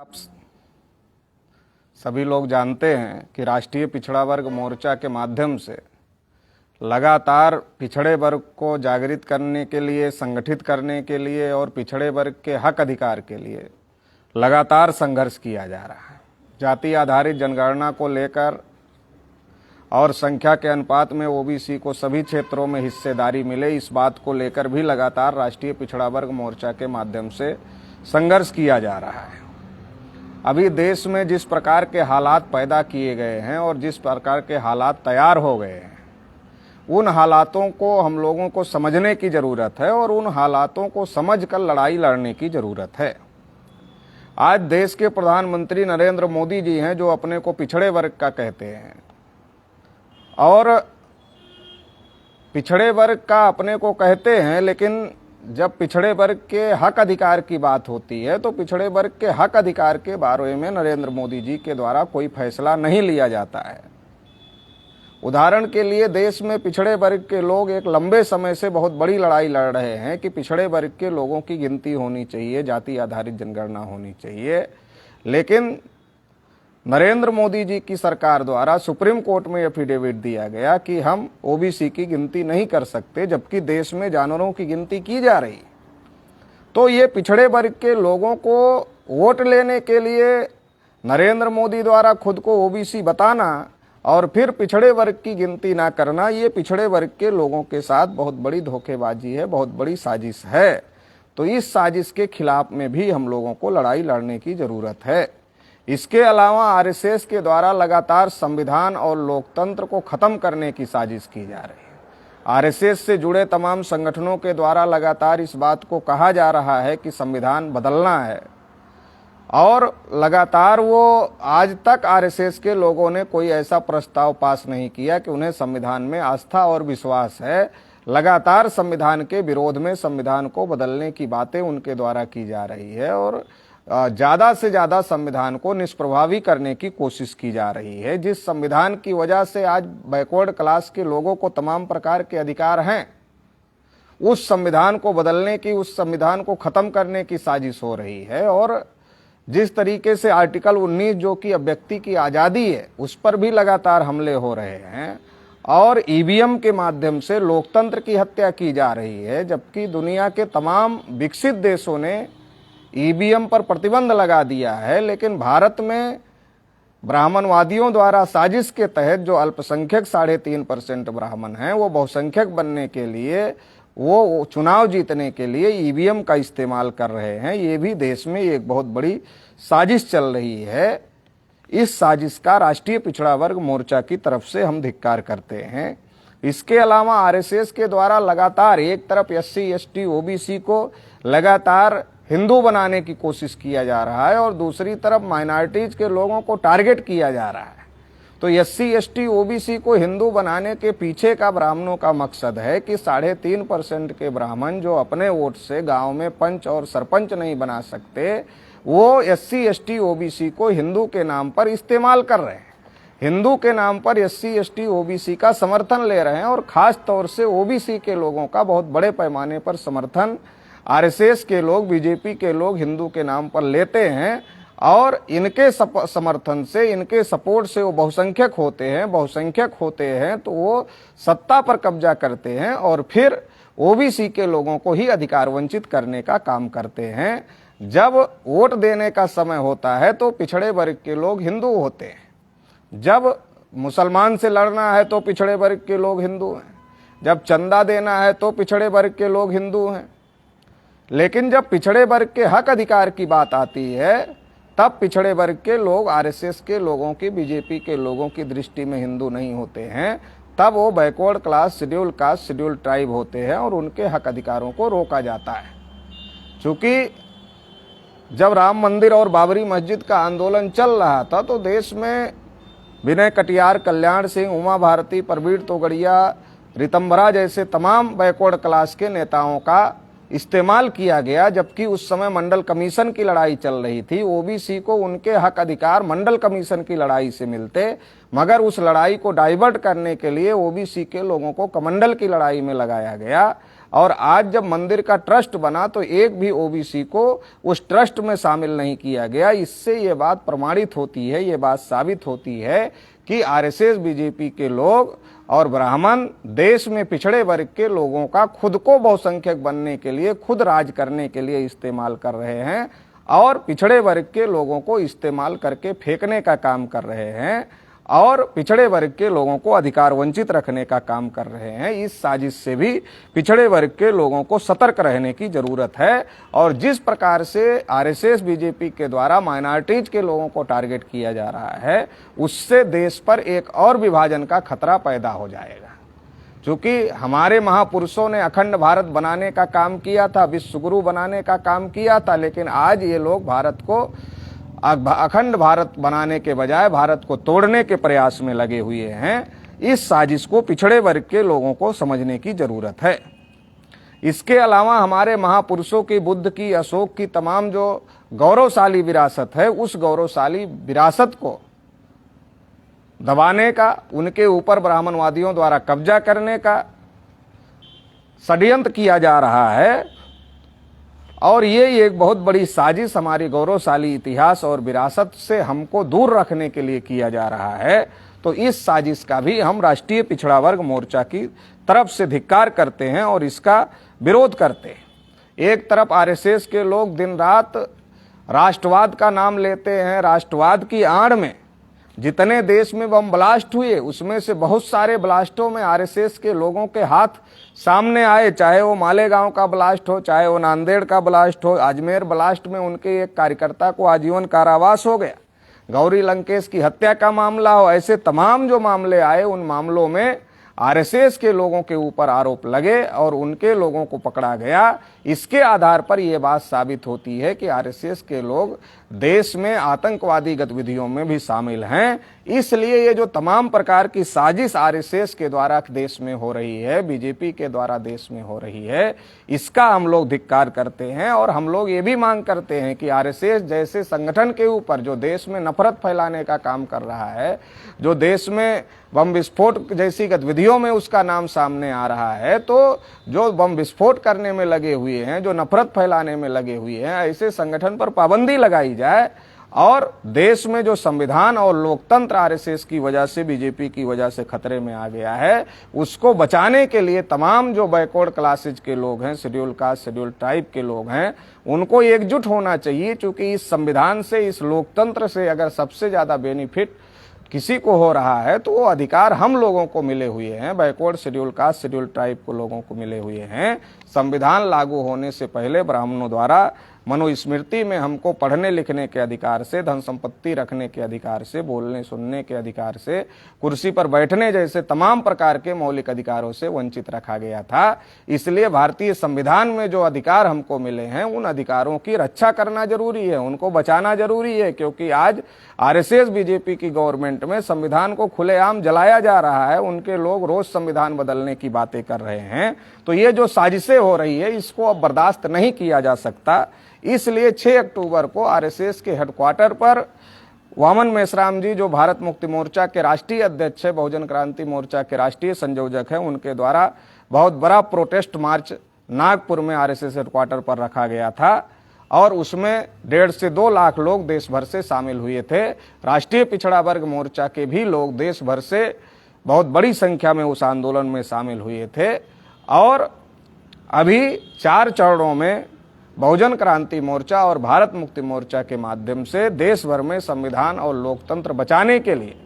आप सभी लोग जानते हैं कि राष्ट्रीय पिछड़ा वर्ग मोर्चा के माध्यम से लगातार पिछड़े वर्ग को जागृत करने के लिए, संगठित करने के लिए और पिछड़े वर्ग के हक अधिकार के लिए लगातार संघर्ष किया जा रहा है। जाति आधारित जनगणना को लेकर और संख्या के अनुपात में ओबीसी को सभी क्षेत्रों में हिस्सेदारी मिले, इस बात को लेकर भी लगातार राष्ट्रीय पिछड़ा वर्ग मोर्चा के माध्यम से संघर्ष किया जा रहा है। अभी देश में जिस प्रकार के हालात पैदा किए गए हैं और जिस प्रकार के हालात तैयार हो गए हैं, उन हालातों को हम लोगों को समझने की ज़रूरत है और उन हालातों को समझकर लड़ाई लड़ने की ज़रूरत है। आज देश के प्रधानमंत्री नरेंद्र मोदी जी हैं जो अपने को पिछड़े वर्ग का कहते हैं और पिछड़े वर्ग का अपने को कहते हैं, लेकिन जब पिछड़े वर्ग के हक अधिकार की बात होती है तो पिछड़े वर्ग के हक अधिकार के बारे में नरेंद्र मोदी जी के द्वारा कोई फैसला नहीं लिया जाता है। उदाहरण के लिए देश में पिछड़े वर्ग के लोग एक लंबे समय से बहुत बड़ी लड़ाई लड़ रहे हैं कि पिछड़े वर्ग के लोगों की गिनती होनी चाहिए, जाति आधारित जनगणना होनी चाहिए, लेकिन नरेंद्र मोदी जी की सरकार द्वारा सुप्रीम कोर्ट में एफिडेविट दिया गया कि हम ओबीसी की गिनती नहीं कर सकते, जबकि देश में जानवरों की गिनती की जा रही। तो ये पिछड़े वर्ग के लोगों को वोट लेने के लिए नरेंद्र मोदी द्वारा खुद को ओबीसी बताना और फिर पिछड़े वर्ग की गिनती ना करना, ये पिछड़े वर्ग के लोगों के साथ बहुत बड़ी धोखेबाजी है, बहुत बड़ी साजिश है। तो इस साजिश के खिलाफ में भी हम लोगों को लड़ाई लड़ने की जरूरत है। इसके अलावा आरएसएस के द्वारा लगातार संविधान और लोकतंत्र को खत्म करने की साजिश की जा रही है। आरएसएस से जुड़े तमाम संगठनों के द्वारा लगातार इस बात को कहा जा रहा है कि संविधान बदलना है और लगातार वो आज तक आरएसएस के लोगों ने कोई ऐसा प्रस्ताव पास नहीं किया कि उन्हें संविधान में आस्था और विश्वास है। लगातार संविधान के विरोध में संविधान को बदलने की बातें उनके द्वारा की जा रही है और ज़्यादा से ज़्यादा संविधान को निष्प्रभावी करने की कोशिश की जा रही है। जिस संविधान की वजह से आज बैकवर्ड क्लास के लोगों को तमाम प्रकार के अधिकार हैं, उस संविधान को बदलने की, उस संविधान को ख़त्म करने की साजिश हो रही है। और जिस तरीके से आर्टिकल 19 जो कि अभिव्यक्ति की आज़ादी है, उस पर भी लगातार हमले हो रहे हैं और ईवीएम के माध्यम से लोकतंत्र की हत्या की जा रही है, जबकि दुनिया के तमाम विकसित देशों ने ईवीएम पर प्रतिबंध लगा दिया है। लेकिन भारत में ब्राह्मणवादियों द्वारा साजिश के तहत जो अल्पसंख्यक 3.5% ब्राह्मण हैं, वो बहुसंख्यक बनने के लिए, वो चुनाव जीतने के लिए ईवीएम का इस्तेमाल कर रहे हैं। ये भी देश में एक बहुत बड़ी साजिश चल रही है। इस साजिश का राष्ट्रीय पिछड़ा वर्ग मोर्चा की तरफ से हम धिक्कार करते हैं। इसके अलावा आरएसएस के द्वारा लगातार एक तरफ एससी एसटी ओबीसी को लगातार हिंदू बनाने की कोशिश किया जा रहा है और दूसरी तरफ माइनॉरिटीज के लोगों को टारगेट किया जा रहा है। तो एससी एसटी ओबीसी को हिंदू बनाने के पीछे का ब्राह्मणों का मकसद है कि 3.5% के ब्राह्मण जो अपने वोट से गांव में पंच और सरपंच नहीं बना सकते, वो एससी एसटी ओबीसी को हिंदू के नाम पर इस्तेमाल कर रहे हैं। हिंदू के नाम पर एससी एसटी ओबीसी का समर्थन ले रहे हैं और खास तौर से ओबीसी के लोगों का बहुत बड़े पैमाने पर समर्थन आरएसएस के लोग, बीजेपी के लोग हिंदू के नाम पर लेते हैं और इनके समर्थन से, इनके सपोर्ट से वो बहुसंख्यक होते हैं। बहुसंख्यक होते हैं तो वो सत्ता पर कब्जा करते हैं और फिर ओबीसी के लोगों को ही अधिकार वंचित करने का काम करते हैं। जब वोट देने का समय होता है तो पिछड़े वर्ग के लोग हिंदू होते हैं, जब मुसलमान से लड़ना है तो पिछड़े वर्ग के लोग हिंदू हैं, जब चंदा देना है तो पिछड़े वर्ग के लोग हिंदू हैं। लेकिन जब पिछड़े वर्ग के हक अधिकार की बात आती है, तब पिछड़े वर्ग के लोग आरएसएस के लोगों की, बीजेपी के लोगों की दृष्टि में हिंदू नहीं होते हैं, तब वो backward class, schedule caste, schedule tribe होते हैं और उनके हक अधिकारों को रोका जाता है। चूँकि जब राम मंदिर और बाबरी मस्जिद का आंदोलन चल रहा था तो देश में विनय कटियार, कल्याण सिंह, उमा भारती, प्रवीण तोगड़िया, रितंभरा जैसे तमाम बैकवर्ड क्लास के नेताओं का इस्तेमाल किया गया, जबकि उस समय मंडल कमीशन की लड़ाई चल रही थी। ओबीसी को उनके हक अधिकार मंडल कमीशन की लड़ाई से मिलते, मगर उस लड़ाई को डाइवर्ट करने के लिए ओबीसी के लोगों को कमंडल की लड़ाई में लगाया गया और आज जब मंदिर का ट्रस्ट बना तो एक भी ओबीसी को उस ट्रस्ट में शामिल नहीं किया गया। इससे ये बात प्रमाणित होती है, ये बात साबित होती है कि आरएसएस बीजेपी के लोग और ब्राह्मण देश में पिछड़े वर्ग के लोगों का खुद को बहुसंख्यक बनने के लिए, खुद राज करने के लिए इस्तेमाल कर रहे हैं और पिछड़े वर्ग के लोगों को इस्तेमाल करके फेंकने का काम कर रहे हैं और पिछड़े वर्ग के लोगों को अधिकार वंचित रखने का काम कर रहे हैं। इस साजिश से भी पिछड़े वर्ग के लोगों को सतर्क रहने की जरूरत है। और जिस प्रकार से आरएसएस बीजेपी के द्वारा माइनॉरिटीज के लोगों को टारगेट किया जा रहा है, उससे देश पर एक और विभाजन का खतरा पैदा हो जाएगा। क्योंकि हमारे महापुरुषों ने अखंड भारत बनाने का काम किया था, विश्वगुरु बनाने का काम किया था, लेकिन आज ये लोग भारत को अखंड भारत बनाने के बजाय भारत को तोड़ने के प्रयास में लगे हुए हैं। इस साजिश को पिछड़े वर्ग के लोगों को समझने की जरूरत है। इसके अलावा हमारे महापुरुषों की, बुद्ध की, अशोक की तमाम जो गौरवशाली विरासत है, उस गौरवशाली विरासत को दबाने का, उनके ऊपर ब्राह्मणवादियों द्वारा कब्जा करने का षड्यंत्र किया जा रहा है। और ये एक बहुत बड़ी साजिश हमारी गौरवशाली इतिहास और विरासत से हमको दूर रखने के लिए किया जा रहा है। तो इस साजिश का भी हम राष्ट्रीय पिछड़ा वर्ग मोर्चा की तरफ से धिक्कार करते हैं और इसका विरोध करते हैं। एक तरफ आरएसएस के लोग दिन रात राष्ट्रवाद का नाम लेते हैं, राष्ट्रवाद की आड़ में जितने देश में बम ब्लास्ट हुए उसमें से बहुत सारे ब्लास्टों में आरएसएस के लोगों के हाथ सामने आए, चाहे वो मालेगांव का ब्लास्ट हो, चाहे वो नांदेड़ का ब्लास्ट हो। अजमेर ब्लास्ट में उनके एक कार्यकर्ता को आजीवन कारावास हो गया। गौरी लंकेश की हत्या का मामला हो, ऐसे तमाम जो मामले आए, उन मामलों में आरएसएस के लोगों के ऊपर आरोप लगे और उनके लोगों को पकड़ा गया। इसके आधार पर यह बात साबित होती है कि आरएसएस के लोग देश में आतंकवादी गतिविधियों में भी शामिल हैं। इसलिए ये जो तमाम प्रकार की साजिश आरएसएस के द्वारा देश में हो रही है, बीजेपी के द्वारा देश में हो रही है, इसका हम लोग धिक्कार करते हैं। और हम लोग ये भी मांग करते हैं कि आरएसएस जैसे संगठन के ऊपर जो देश में नफरत फैलाने का काम कर रहा है, जो देश में बम विस्फोट जैसी गतिविधियों में उसका नाम सामने आ रहा है, तो जो बम विस्फोट करने में लगे हुए हैं, जो नफरत फैलाने में लगे हुए हैं, ऐसे संगठन पर पाबंदी लगाई जाए और देश में जो संविधान और लोकतंत्र आरएसएस की वजह से, बीजेपी की वजह से खतरे में आ गया है, उसको बचाने के लिए तमाम जो बैकवर्ड क्लासेज के लोग हैं, शेड्यूल कास्ट, शेड्यूल ट्राइब के लोग हैं, उनको एकजुट होना चाहिए। क्योंकि इस संविधान से, इस लोकतंत्र से अगर सबसे ज्यादा बेनिफिट किसी को हो रहा है तो वो अधिकार हम लोगों को मिले हुए हैं, backward, schedule caste, schedule tribe को लोगों को मिले हुए हैं। संविधान लागू होने से पहले ब्राह्मणों द्वारा मनुस्मृति में हमको पढ़ने लिखने के अधिकार से, धन संपत्ति रखने के अधिकार से, बोलने सुनने के अधिकार से, कुर्सी पर बैठने जैसे तमाम प्रकार के मौलिक अधिकारों से वंचित रखा गया था। इसलिए भारतीय संविधान में जो अधिकार हमको मिले हैं, उन अधिकारों की रक्षा करना जरूरी है, उनको बचाना जरूरी है। क्योंकि आज आरएसएस बीजेपी की गवर्नमेंट में संविधान को खुलेआम जलाया जा रहा है, उनके लोग रोज संविधान बदलने की बातें कर रहे हैं। तो ये जो साजिशें हो रही है, इसको अब बर्दाश्त नहीं किया जा सकता। इसलिए 6 अक्टूबर को आरएसएस के हेडक्वार्टर पर वामन मेश्राम जी, जो भारत मुक्ति मोर्चा के राष्ट्रीय अध्यक्ष है, बहुजन क्रांति मोर्चा के राष्ट्रीय संयोजक हैं, उनके द्वारा बहुत बड़ा प्रोटेस्ट मार्च नागपुर में आरएसएस हेडक्वार्टर पर रखा गया था और उसमें 1.5 से 2 लाख लोग देश भर से शामिल हुए थे। राष्ट्रीय पिछड़ा वर्ग मोर्चा के भी लोग देश भर से बहुत बड़ी संख्या में उस आंदोलन में शामिल हुए थे। और अभी 4 चरणों में बहुजन क्रांति मोर्चा और भारत मुक्ति मोर्चा के माध्यम से देश भर में संविधान और लोकतंत्र बचाने के लिए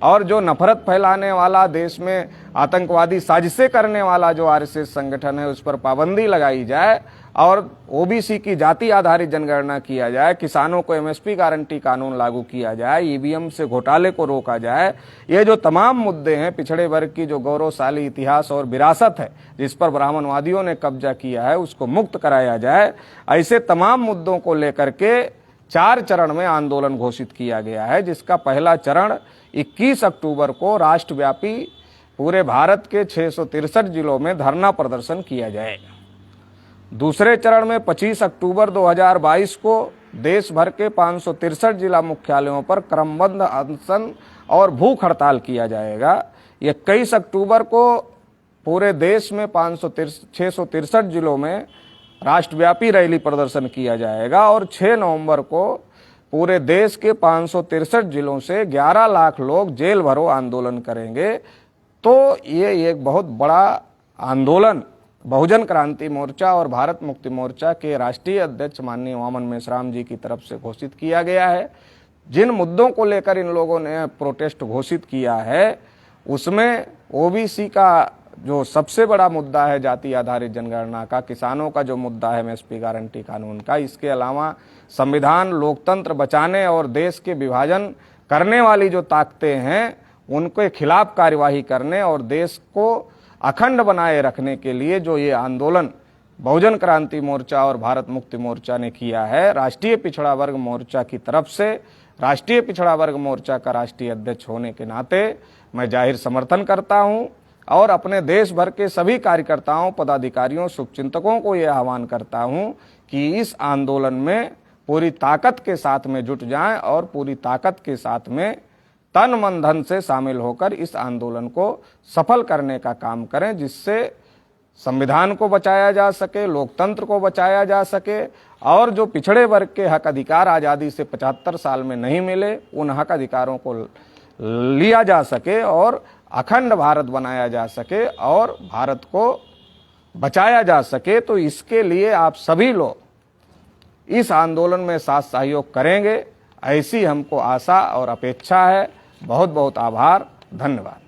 और जो नफरत फैलाने वाला, देश में आतंकवादी साजिशें करने वाला जो आरएसएस संगठन है, उस पर पाबंदी लगाई जाए और ओबीसी की जाति आधारित जनगणना किया जाए, किसानों को एमएसपी गारंटी कानून लागू किया जाए, ईवीएम से घोटाले को रोका जाए। ये जो तमाम मुद्दे हैं, पिछड़े वर्ग की जो गौरवशाली इतिहास और विरासत है जिस पर ब्राह्मणवादियों ने कब्जा किया है, उसको मुक्त कराया जाए। ऐसे तमाम मुद्दों को लेकर के 4 चरण में आंदोलन घोषित किया गया है, जिसका पहला चरण 21 अक्टूबर को राष्ट्रव्यापी पूरे भारत के 663 जिलों में धरना प्रदर्शन किया जाएगा। दूसरे चरण में 25 अक्टूबर 2022 को देश भर के 563 जिला मुख्यालयों पर क्रमबद्ध अनशन और भूख हड़ताल किया जाएगा। 21 अक्टूबर को पूरे देश में 663 जिलों में राष्ट्रव्यापी रैली प्रदर्शन किया जाएगा और 6 नवंबर को पूरे देश के 563 जिलों से 11 लाख लोग जेल भरो आंदोलन करेंगे। तो ये एक बहुत बड़ा आंदोलन बहुजन क्रांति मोर्चा और भारत मुक्ति मोर्चा के राष्ट्रीय अध्यक्ष माननीय वामन मेश्राम जी की तरफ से घोषित किया गया है। जिन मुद्दों को लेकर इन लोगों ने प्रोटेस्ट घोषित किया है उसमें ओबीसी का जो सबसे बड़ा मुद्दा है जाति आधारित जनगणना का, किसानों का जो मुद्दा है एमएसपी गारंटी कानून का, इसके अलावा संविधान लोकतंत्र बचाने और देश के विभाजन करने वाली जो ताकतें हैं उनके खिलाफ कार्यवाही करने और देश को अखंड बनाए रखने के लिए जो ये आंदोलन बहुजन क्रांति मोर्चा और भारत मुक्ति मोर्चा ने किया है, राष्ट्रीय पिछड़ा वर्ग मोर्चा की तरफ से राष्ट्रीय पिछड़ा वर्ग मोर्चा का राष्ट्रीय अध्यक्ष होने के नाते मैं जाहिर समर्थन करता हूं और अपने देश भर के सभी कार्यकर्ताओं, पदाधिकारियों, शुभचिंतकों को यह आह्वान करता हूं कि इस आंदोलन में पूरी ताकत के साथ में जुट जाएं और पूरी ताकत के साथ में तन मन धन से शामिल होकर इस आंदोलन को सफल करने का काम करें, जिससे संविधान को बचाया जा सके, लोकतंत्र को बचाया जा सके और जो पिछड़े वर्ग के हक अधिकार आज़ादी से 75 साल में नहीं मिले उन हक अधिकारों को लिया जा सके और अखंड भारत बनाया जा सके और भारत को बचाया जा सके। तो इसके लिए आप सभी लोग इस आंदोलन में साथ सहयोग करेंगे, ऐसी हमको आशा और अपेक्षा है। बहुत बहुत आभार, धन्यवाद।